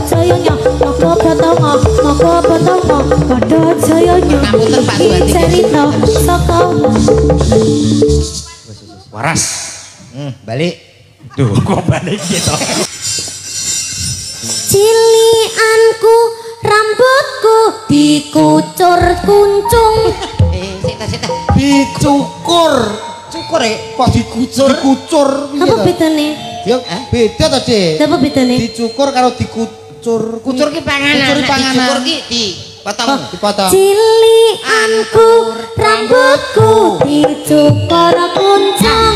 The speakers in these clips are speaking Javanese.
jayanya moko batongo padha jayanya iki cerita saka waras balik duh kok balik gitu cilianku rambutku dikucur kuncung sita dicukur kok dikucur apa bedane ya beda to Dik apa bedane dicukur karo dikucur kucur ki panganan dicukur ki dipotong cilianku rambutku dicukur kuncung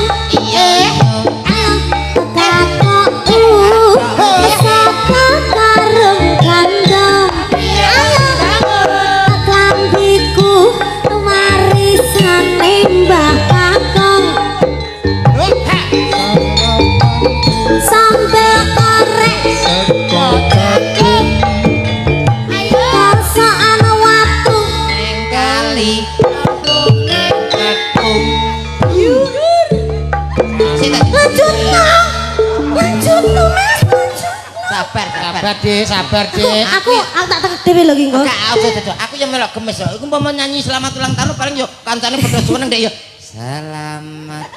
sabar Dik. Aku tak tekek dhewe lho iki kok. Aku yang melok gemes kok. Iku umpama nyanyi selamat ulang tahun paling yo kancane padha seneng Dek yo. Selamat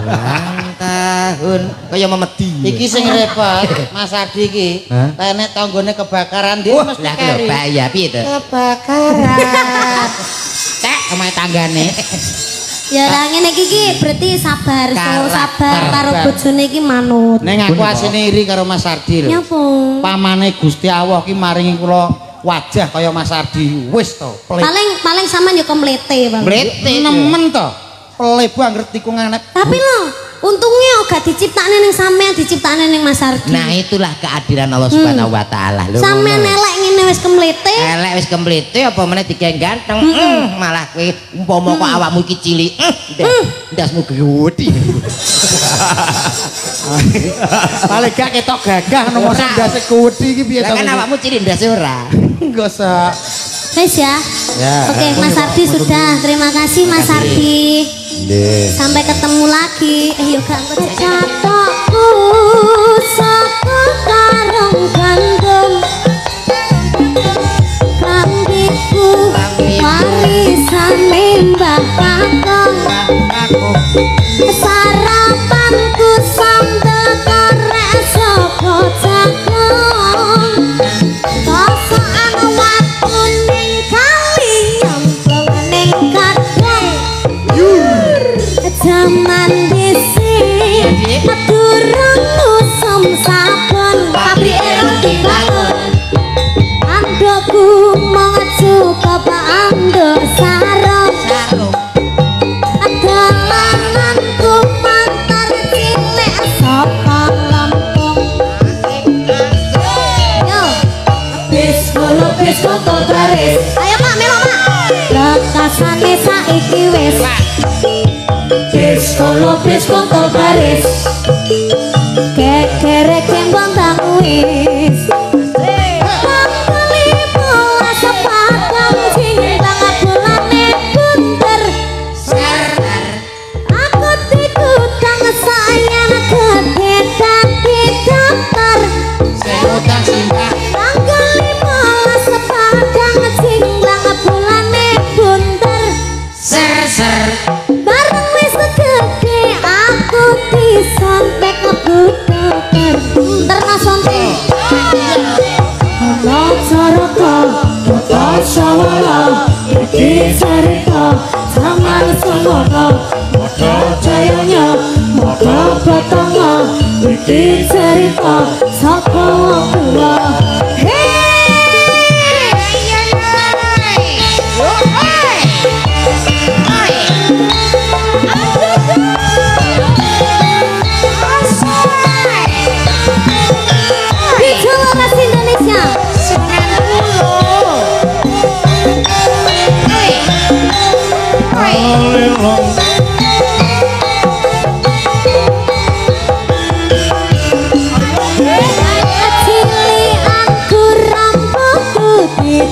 ulang tahun. Kaya memedi. Iki sing repot Mas Ardi iki. Nek tanggane kebakaran dia mesti keri. Lah bahaya piye to? Kebakaran. Tek omahe tanggane. Ya ra ngene iki berarti sabar karo bojone iki manut. Ning aku asine iri karo Mas Ardi lho. Nyapa? Pamane Gusti Allah ki maringi kula wajah kaya Mas Ardi. Wis to, Paling sampean yo kemlete, Bang. Mlete nemen to. Plebo ngerti ku nganek. Tapi lho, untungnya gak diciptakne ning sampean, diciptakne ning Mas Ardi. Nah, itulah keadilan Allah Subhanahu wa taala lho. Sampean elek ngene wis kemlete. Elek wis kemlete apa meneh digawe ganteng. Malah kowe umpama kok awakmu iki cilik, ndasmu gedhi. Paling gak ketok gagah nomor ndase kuwedi iki piye to? Kan awakmu cilik ndase ora. Enggak usah. Wes ya. Oke, Mas Ardi sudah. Terima kasih Mas Ardi. Sampai ketemu lagi. Yo gak catokku saka karung gandum. Kambiku warisane Mbah Kakung. Sarapanku sambel korek saka jagung. Kosokan waktu ning kali nyemplung ning kadang. Jaman dhisik durung usum sabun pabrike roti bangun. Andokku maju bapak andok sarung. Dalananku mantar cilik saka Lampung. Yo, bis kotor baris. Ayo Pak, melo Pak. Lekasane saiki wis. Bis kotor baris. Kekere kembang tang wis. Sawala iki cerita zaman semono modo jayanya modo batongo iki cerita saka wong tuwa.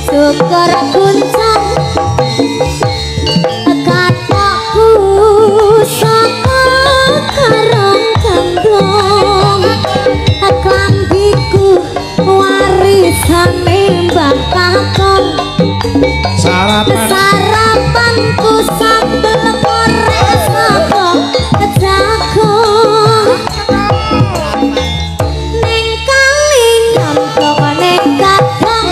Syukur kuncung katokku saka karung gandum klambiku sarapanku sambel korek saka jagung ning kali nyampok ning kadang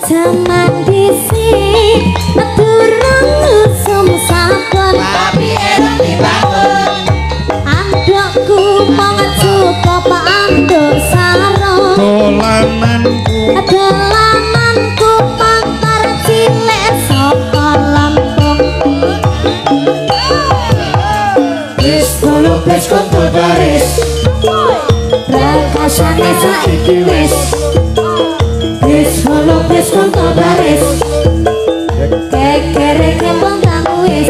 jaman dhisik durung usum sabon tapi erep dibangun andokku mong cukup andok sarung dolamanku mantar cilik saka Lampung wis lupis konto baris rakasane saiki wis lupis konto baris kekere kembang wis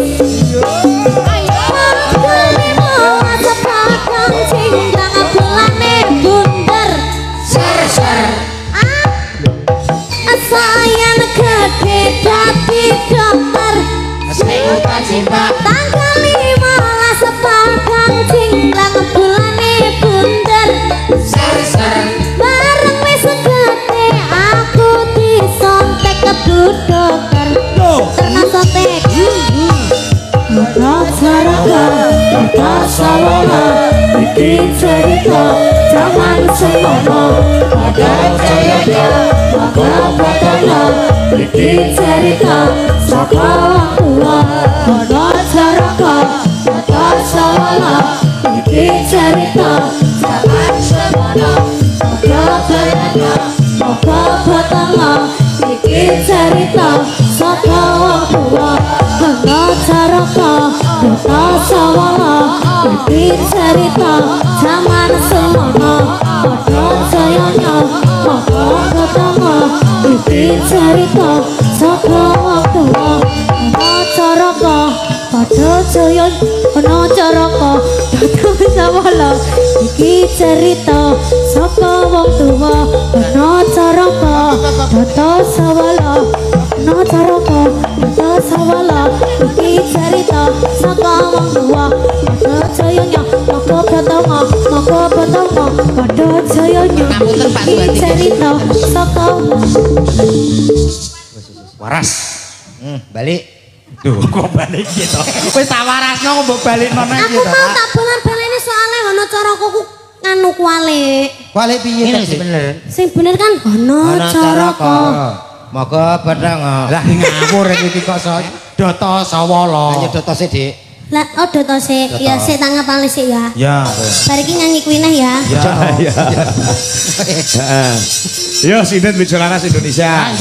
sayang gede dadi dokter tanggal 15 padang cingklang bulane bunder bareng wis gede aku disontek kedu dokter karena sontek Maka sawala iki cerita zaman semono pada jayanya maka padana iki cerita saka tua pada caraka maka sawala iki cerita zaman semono pada jayanya maka padana iki cerita saka tua pada caraka maka sawala iki cerita zaman semono pada jayanya maka padana iki cerita saka tua pada caraka pada jayanya ana caraka pada sawala iki cerita saka wong tuwa ana caraka pada sawala ana caraka pada sawala iki cerita saka wong tuwa pada jayanya maka padana pada jayanya iki cerita saka waras balik duh kok balik gitu wis tak warasno kok mbok balikno nang aku mau tak bolan-baleni soalnya ana caraka ku nganu kualik piye sing bener sing bener kan ana caraka maka padang lah ngawur iki kok Data Sawala ayo Data sik Dik lah oh Data sik ya sik tak ngapalne sik ya ya bar iki nyanyi kuwi neh ya ya ya yo Sinden Wijolaras Indonesia